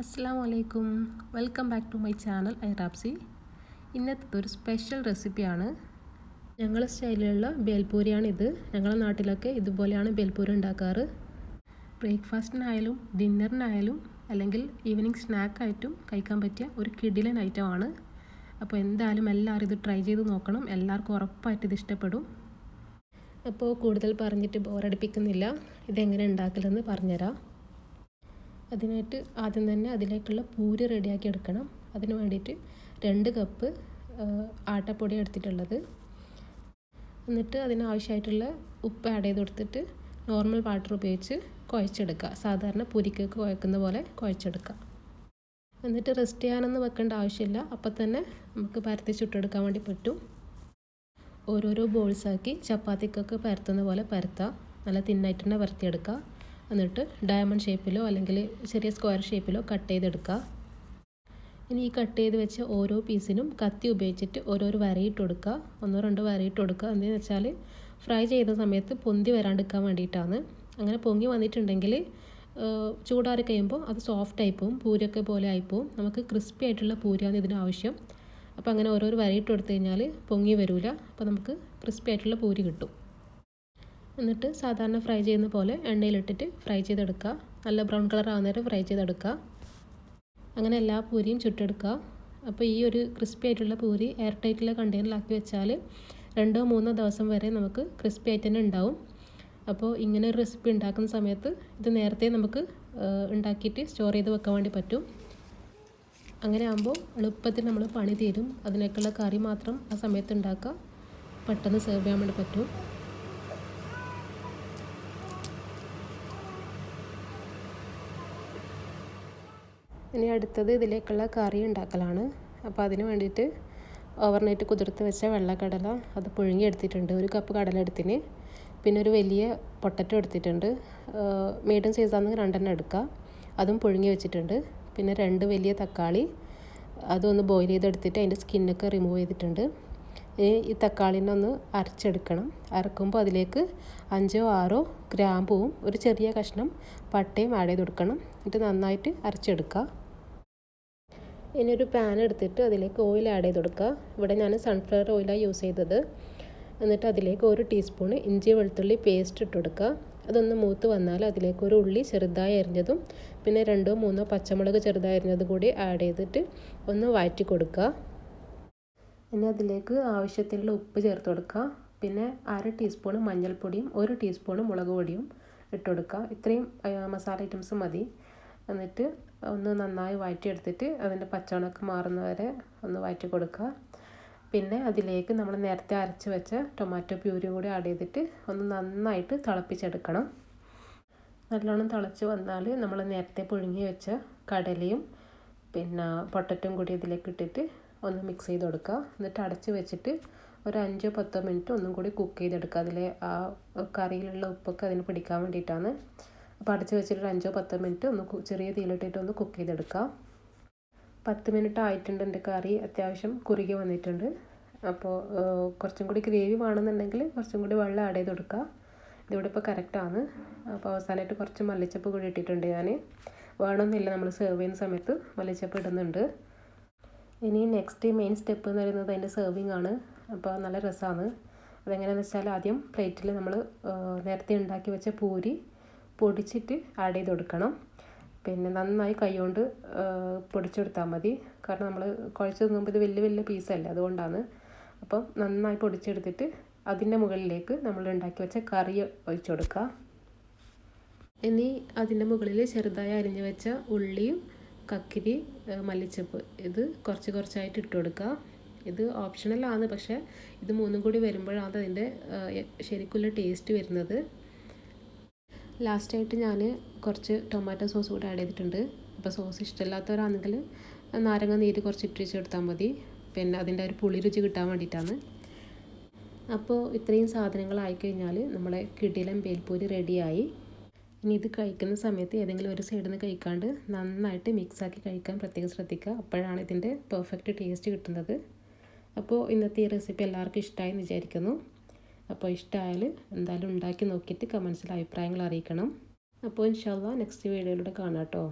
അസ്സലാമു welcome back to my channel AYRAABZY. ഇന്നത്തെ ഒരു സ്പെഷ്യൽ റെസിപ്പിയാണ്. ഞങ്ങളുടെ സ്റ്റൈലിലുള്ള ബേൽപൂരിയാണിത്. ഞങ്ങളുടെ നാട്ടിലൊക്കെ ഇതുപോലെയാണ് ബേൽപൂരി ഉണ്ടാക്കാറ്. ബ്രേക്ക്ഫാസ്റ്റിനായാലും ഡിന്നറിനായാലും അല്ലെങ്കിൽ ഈവനിങ് സ്നാക്കായിട്ടും കഴിക്കാൻ പറ്റിയ ഒരു കിടിലൻ ഐറ്റമാണ്. അപ്പോൾ എന്തായാലും എല്ലാവരും ഇത് ട്രൈ ചെയ്ത് നോക്കണം. എല്ലാവർക്കും ഉറപ്പായിട്ട് ഇത് ഇഷ്ടപ്പെടും. അപ്പോൾ കൂടുതൽ പറഞ്ഞിട്ട് ബോറടിപ്പിക്കുന്നില്ല. ഇതെങ്ങനെ ഉണ്ടാക്കലെന്ന് പറഞ്ഞുതരാം. അതിനായിട്ട് ആദ്യം തന്നെ അതിലേക്കുള്ള പൂരി റെഡിയാക്കി എടുക്കണം. അതിന് വേണ്ടിയിട്ട് 2 കപ്പ് ആട്ടപ്പൊടി എടുത്തിട്ടുള്ളത്. എന്നിട്ട് അതിനാവശ്യമായിട്ടുള്ള ഉപ്പ് ആഡ് ചെയ്ത് കൊടുത്തിട്ട് നോർമൽ വാട്ടർ ഉപയോഗിച്ച് കുഴച്ചെടുക്കുക. സാധാരണ പൂരിക്കൊക്കെ കുഴക്കുന്ന പോലെ കുഴച്ചെടുക്കുക. എന്നിട്ട് റെസ്റ്റ് ചെയ്യാനൊന്നും വെക്കേണ്ട ആവശ്യമില്ല. അപ്പം തന്നെ നമുക്ക് പരത്തി ചുട്ടെടുക്കാൻ വേണ്ടി പറ്റും. ഓരോരോ ബോൾസാക്കി ചപ്പാത്തിക്കൊക്കെ പരത്തുന്ന പോലെ പരത്തുക. നല്ല തിന്നായിട്ട് തന്നെ പരത്തിയെടുക്കുക. എന്നിട്ട് ഡയമണ്ട് ഷേപ്പിലോ അല്ലെങ്കിൽ ചെറിയ സ്ക്വയർ ഷേപ്പിലോ കട്ട് ചെയ്തെടുക്കുക. ഇനി ഈ കട്ട് ചെയ്ത് വെച്ച ഓരോ പീസിനും കത്തി ഉപയോഗിച്ചിട്ട് ഓരോരോ വരയിട്ട് കൊടുക്കുക. 1-2 വരയിട്ട് കൊടുക്കുക. എന്താണെന്ന് വെച്ചാൽ ഫ്രൈ ചെയ്യുന്ന സമയത്ത് പൊന്തി വരാണ്ടിരിക്കാൻ വേണ്ടിയിട്ടാണ്. അങ്ങനെ പൊങ്ങി വന്നിട്ടുണ്ടെങ്കിൽ ചൂടാറി കഴിയുമ്പോൾ അത് സോഫ്റ്റ് ആയിപ്പോവും, പൂരിയൊക്കെ പോലെ ആയിപ്പോവും. നമുക്ക് ക്രിസ്പി ആയിട്ടുള്ള പൂരിയാണ് ഇതിന് ആവശ്യം. അപ്പോൾ അങ്ങനെ ഓരോരോ വരയിട്ട് കൊടുത്തു കഴിഞ്ഞാൽ പൊങ്ങി വരില്ല. അപ്പോൾ നമുക്ക് ക്രിസ്പി ആയിട്ടുള്ള പൂരി കിട്ടും. എന്നിട്ട് സാധാരണ ഫ്രൈ ചെയ്യുന്ന പോലെ എണ്ണയിലിട്ടിട്ട് ഫ്രൈ ചെയ്തെടുക്കുക. നല്ല ബ്രൗൺ കളർ ആകുന്നേരം ഫ്രൈ ചെയ്തെടുക്കുക. അങ്ങനെ എല്ലാ പൂരിയും ചുട്ടെടുക്കുക. അപ്പോൾ ഈ ഒരു ക്രിസ്പി ആയിട്ടുള്ള പൂരി എയർ ടൈറ്റുള്ള കണ്ടെയ്നറിലാക്കി വെച്ചാൽ 2-3 ദിവസം വരെ നമുക്ക് ക്രിസ്പി ആയിട്ട് തന്നെ ഉണ്ടാവും. അപ്പോൾ ഇങ്ങനെ ഒരു റെസിപ്പി ഉണ്ടാക്കുന്ന സമയത്ത് ഇത് നേരത്തെ നമുക്ക് ഉണ്ടാക്കിയിട്ട് സ്റ്റോർ ചെയ്ത് വെക്കാൻ വേണ്ടി പറ്റും. അങ്ങനെ ആകുമ്പോൾ എളുപ്പത്തിൽ നമ്മൾ പണി തീരും. അതിനേക്കുള്ള കറി മാത്രം ആ സമയത്ത് ഉണ്ടാക്കുക. പെട്ടെന്ന് സെർവ് ചെയ്യാൻ വേണ്ടി പറ്റും. ഇനി അടുത്തത് ഇതിലേക്കുള്ള കറി ഉണ്ടാക്കലാണ്. അപ്പോൾ അതിന് വേണ്ടിയിട്ട് ഓവർനൈറ്റ് കുതിർത്ത് വെച്ച വെള്ളക്കടല അത് പുഴുങ്ങി എടുത്തിട്ടുണ്ട്. 1 കപ്പ് കടല എടുത്തിന്. പിന്നെ ഒരു വലിയ പൊട്ടറ്റോ എടുത്തിട്ടുണ്ട്. മീഡിയം സൈസാണെങ്കിൽ 2 എടുക്കുക. അതും പുഴുങ്ങി വെച്ചിട്ടുണ്ട്. പിന്നെ 2 വലിയ തക്കാളി അതൊന്ന് ബോയിൽ ചെയ്തെടുത്തിട്ട് അതിൻ്റെ സ്കിന്നൊക്കെ റിമൂവ് ചെയ്തിട്ടുണ്ട്. ഈ തക്കാളിനെ ഒന്ന് അരച്ചെടുക്കണം. അരക്കുമ്പോൾ അതിലേക്ക് 5-6 ഗ്രാമ്പുവും ഒരു ചെറിയ കഷ്ണം പട്ടയും ആഡ് ചെയ്ത് കൊടുക്കണം. എന്നിട്ട് നന്നായിട്ട് അരച്ചെടുക്കുക. ഇനി ഒരു പാൻ എടുത്തിട്ട് അതിലേക്ക് ഓയിൽ ആഡ് ചെയ്ത് കൊടുക്കുക. ഇവിടെ ഞാൻ സൺഫ്ലവർ ഓയിലാണ് യൂസ് ചെയ്തത്. എന്നിട്ട് അതിലേക്ക് 1 ടീസ്പൂൺ ഇഞ്ചി വെളുത്തുള്ളി പേസ്റ്റ് ഇട്ട് കൊടുക്കുക. അതൊന്ന് മൂത്ത് വന്നാൽ അതിലേക്ക് ഒരു ഉള്ളി ചെറുതായി അരിഞ്ഞതും പിന്നെ 2-3 പച്ചമുളക് ചെറുതായി അരിഞ്ഞതും കൂടി ആഡ് ചെയ്തിട്ട് ഒന്ന് വഴറ്റി കൊടുക്കുക. ഇനി അതിലേക്ക് ആവശ്യത്തിനുള്ള ഉപ്പ് ചേർത്ത് കൊടുക്കുക. പിന്നെ 1/2 ടീസ്പൂൺ മഞ്ഞൾപ്പൊടിയും 1 ടീസ്പൂൺ മുളക് പൊടിയും ഇട്ട് കൊടുക്കുക. ഇത്രയും മസാല ഐറ്റംസ് മതി. എന്നിട്ട് ഒന്ന് നന്നായി വഴറ്റിയെടുത്തിട്ട് അതിൻ്റെ പച്ചമണമൊക്കെ മാറുന്നവരെ ഒന്ന് വഴറ്റി കൊടുക്കുക. പിന്നെ അതിലേക്ക് നമ്മൾ നേരത്തെ അരച്ച് വെച്ച ടൊമാറ്റോ പ്യൂരിയും കൂടി ആഡ് ചെയ്തിട്ട് ഒന്ന് നന്നായിട്ട് തിളപ്പിച്ചെടുക്കണം. നല്ലോണം തിളച്ച് വന്നാൽ നമ്മൾ നേരത്തെ പുഴുങ്ങി വെച്ച കടലയും പിന്നെ പൊട്ടറ്റോയും കൂടി ഇതിലേക്ക് ഇട്ടിട്ട് ഒന്ന് മിക്സ് ചെയ്ത് കൊടുക്കുക. എന്നിട്ട് അടച്ച് വെച്ചിട്ട് ഒരു 5-10 മിനിറ്റ് ഒന്നും കൂടി കുക്ക് ചെയ്തെടുക്കുക. അതിലെ ആ കറിയിലുള്ള ഉപ്പൊക്കെ അതിന് പിടിക്കാൻ വേണ്ടിയിട്ടാണ്. അപ്പോൾ അടച്ച് വെച്ചിട്ട് 5-10 മിനിറ്റ് ഒന്ന് ചെറിയ തീയിലിട്ടിട്ട് ഒന്ന് കുക്ക് ചെയ്തെടുക്കുക. 10 മിനിറ്റ് ആയിട്ടുണ്ട്. എൻ്റെ കറി അത്യാവശ്യം കുറുകി വന്നിട്ടുണ്ട്. അപ്പോൾ കുറച്ചും കൂടി ഗ്രേവി വേണമെന്നുണ്ടെങ്കിൽ കുറച്ചും കൂടി വെള്ളം ആഡ് ചെയ്ത് കൊടുക്കുക. ഇതിവിടെ ഇപ്പോൾ കറക്റ്റാണ്. അപ്പോൾ അവസാനമായിട്ട് കുറച്ച് മല്ലിച്ചപ്പ് കൂടി ഇട്ടിട്ടുണ്ട് ഞാൻ. വേണമെന്നില്ല, നമ്മൾ സെർവ് ചെയ്യുന്ന സമയത്ത് മല്ലിച്ചപ്പ് ഇടുന്നുണ്ട്. ഇനി നെക്സ്റ്റ് മെയിൻ സ്റ്റെപ്പ് എന്ന് പറയുന്നത് അതിൻ്റെ സെർവിങ് ആണ്. അപ്പോൾ നല്ല രസമാണ്. അതെങ്ങനെയാണെന്ന് വെച്ചാൽ ആദ്യം പ്ലേറ്റിൽ നമ്മൾ നേരത്തെ ഉണ്ടാക്കി വെച്ച പൂരി പൊടിച്ചിട്ട് ആഡ് ചെയ്ത് കൊടുക്കണം. പിന്നെ നന്നായി കൈകൊണ്ട് പൊടിച്ചെടുത്താൽ മതി. കാരണം നമ്മൾ കുഴച്ച് തിന്നുമ്പോൾ ഇത് വലിയ വലിയ പീസല്ല, അതുകൊണ്ടാണ്. അപ്പം നന്നായി പൊടിച്ചെടുത്തിട്ട് അതിൻ്റെ മുകളിലേക്ക് നമ്മൾ ഉണ്ടാക്കി വെച്ച കറി ഒഴിച്ചു കൊടുക്കുക. ഇനി അതിൻ്റെ മുകളിൽ ചെറുതായി അരിഞ്ഞു വെച്ച ഉള്ളിയും കക്കിരി മല്ലിച്ചപ്പ് ഇത് കുറച്ച് കുറച്ചായിട്ട് ഇട്ട് കൊടുക്കുക. ഇത് ഓപ്ഷണലാണ്, പക്ഷേ ഇത് 3 കൂടി വരുമ്പോഴാണ് അതിൻ്റെ ശരിക്കുള്ള ടേസ്റ്റ് വരുന്നത്. ലാസ്റ്റായിട്ട് ഞാൻ കുറച്ച് ടൊമാറ്റോ സോസ് കൂടി ആഡ് ചെയ്തിട്ടുണ്ട്. അപ്പോൾ സോസ് ഇഷ്ടമില്ലാത്തവരാണെങ്കിൽ നാരങ്ങ നീര് കുറച്ച് ഇട്ടിച്ച് കൊടുത്താൽ മതി. പിന്നെ അതിൻ്റെ ഒരു പുളി രുചി കിട്ടാൻ വേണ്ടിയിട്ടാണ്. അപ്പോൾ ഇത്രയും സാധനങ്ങൾ ആയിക്കഴിഞ്ഞാൽ നമ്മളെ കിടിലൻ ബേൽപൂരി റെഡിയായി. ഇനി ഇത് കഴിക്കുന്ന സമയത്ത് ഏതെങ്കിലും ഒരു സൈഡിൽ നിന്ന് കഴിക്കാണ്ട് നന്നായിട്ട് മിക്സാക്കി കഴിക്കാൻ പ്രത്യേകം ശ്രദ്ധിക്കുക. അപ്പോഴാണ് ഇതിൻ്റെ പെർഫെക്റ്റ് ടേസ്റ്റ് കിട്ടുന്നത്. അപ്പോൾ ഇന്നത്തെ ഈ റെസിപ്പി എല്ലാവർക്കും ഇഷ്ടമായി എന്ന് വിചാരിക്കുന്നു. അപ്പോൾ ഇഷ്ടമായാൽ എന്തായാലും ഉണ്ടാക്കി നോക്കിയിട്ട് കമൻസിൽ അഭിപ്രായങ്ങൾ അറിയിക്കണം. അപ്പോൾ ഇൻഷാ അല്ലാഹ് നെക്സ്റ്റ് വീഡിയോയിലൂടെ കാണാം കേട്ടോ.